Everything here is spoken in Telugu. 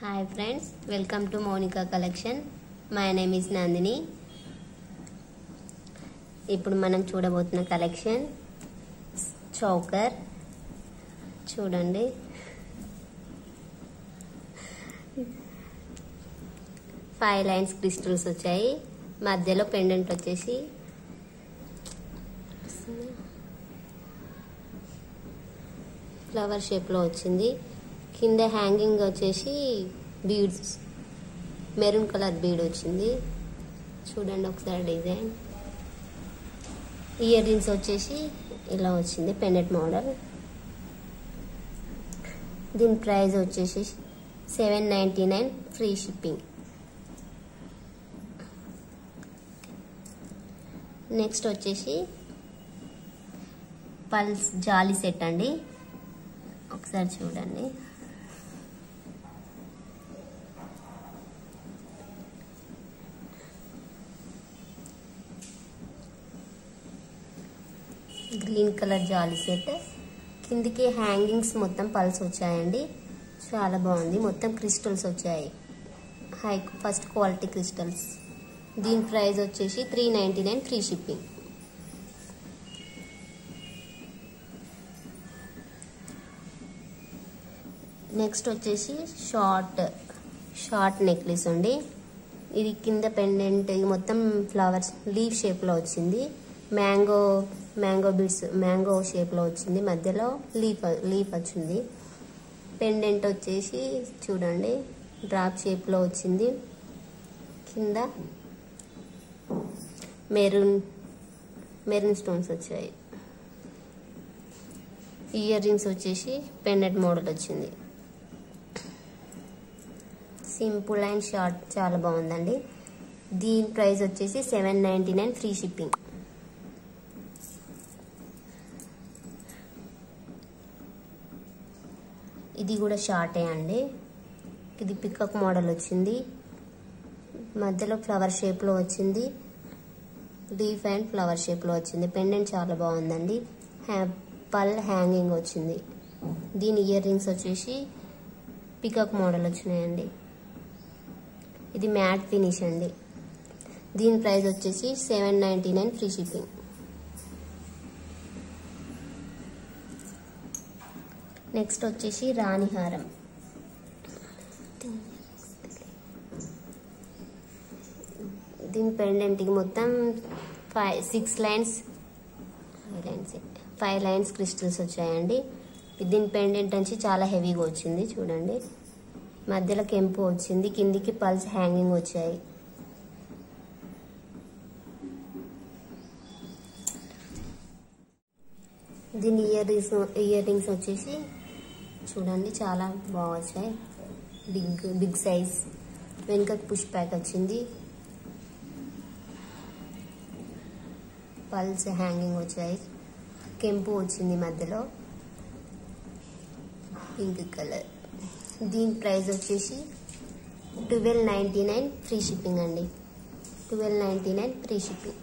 Hi friends, welcome to Monica collection. My name is Nandini. ఇప్పుడు మనం చూడబోతున్న కలెక్షన్ చౌకర్. చూడండి, ఫైవ్ లైన్స్ క్రిస్టల్స్ వచ్చాయి. మధ్యలో పెండెంట్ వచ్చేసి ఫ్లవర్ షేప్ లో వచ్చింది. కింద హ్యాంగింగ్ వచ్చేసి బీడ్స్, మెరూన్ కలర్ బీడ్ వచ్చింది. చూడండి ఒకసారి డిజైన్. ఇయర్ రింగ్స్ వచ్చేసి ఇలా వచ్చింది, పెండెంట్ మోడల్. దీని ప్రైస్ వచ్చేసి $799 ఫ్రీ షిప్పింగ్. నెక్స్ట్ వచ్చేసి పల్స్ జాలీ సెట్ అండి. ఒకసారి చూడండి. గ్రీన్ కలర్ జాలీ సెట్. కిందికి హ్యాంగింగ్స్ మొత్తం పల్స్ వచ్చాయండి. చాలా బాగుంది. మొత్తం క్రిస్టల్స్ వచ్చాయి, ఫస్ట్ క్వాలిటీ క్రిస్టల్స్. దీని ప్రైస్ వచ్చేసి $399 ఫ్రీ షిప్పింగ్. నెక్స్ట్ వచ్చేసి షార్ట్ నెక్లెస్ అండి. ఇది కింద పెండెంట్ మొత్తం ఫ్లవర్స్ లీఫ్ షేప్ లో వచ్చింది. మ్యాంగో బీడ్స్ మ్యాంగో షేప్ లో వచ్చింది. మధ్యలో లీఫ్ వచ్చింది. పెండెంట్ వచ్చేసి చూడండి డ్రాప్ షేప్ లో వచ్చింది. కింద మెరూన్ స్టోన్స్ వచ్చాయి. ఇయర్ రింగ్స్ వచ్చేసి పెండెంట్ మోడల్ వచ్చింది. సింపుల్ అండ్ షార్ట్, చాలా బాగుందండి. దీని ప్రైస్ వచ్చేసి $799 ఫ్రీ షిప్పింగ్. ఇది కూడా షార్టే అండి. ఇది పికప్ మోడల్ వచ్చింది. మధ్యలో ఫ్లవర్ షేప్ లో వచ్చింది. లీఫ్ అండ్ ఫ్లవర్ షేప్ లో వచ్చింది. పెండెంట్ చాలా బాగుందండి. పల్ హ్యాంగింగ్ వచ్చింది. దీని ఇయర్ రింగ్స్ వచ్చేసి పికప్ మోడల్ వచ్చినాయండి. ఇది మ్యాట్ ఫినిష్ అండి. దీని ప్రైస్ వచ్చేసి $799 ఫ్రీ షిప్పింగ్. నెక్స్ట్ వచ్చేసి రాణిహారం. దీని పెండెంట్కి మొత్తం 5 లైన్స్ క్రిస్టల్స్ వచ్చాయండి. దీని పెండెంట్ నుంచి చాలా హెవీగా వచ్చింది. చూడండి, మధ్యలో కెంపు వచ్చింది. కిందికి పల్స్ హ్యాంగింగ్ వచ్చాయి. దీని ఇయర్ రింగ్స్ వచ్చేసి చూడండి చాలా బాగా వచ్చాయి. Big size. వెనుక పుష్ ప్యాక్ వచ్చింది. పల్స్ హ్యాంగింగ్ వచ్చాయి. కెంపు వచ్చింది మధ్యలో, పింక్ కలర్. దీని ప్రైస్ వచ్చేసి $1299 ఫ్రీ షిప్పింగ్ అండి. $1299 ఫ్రీ షిప్పింగ్.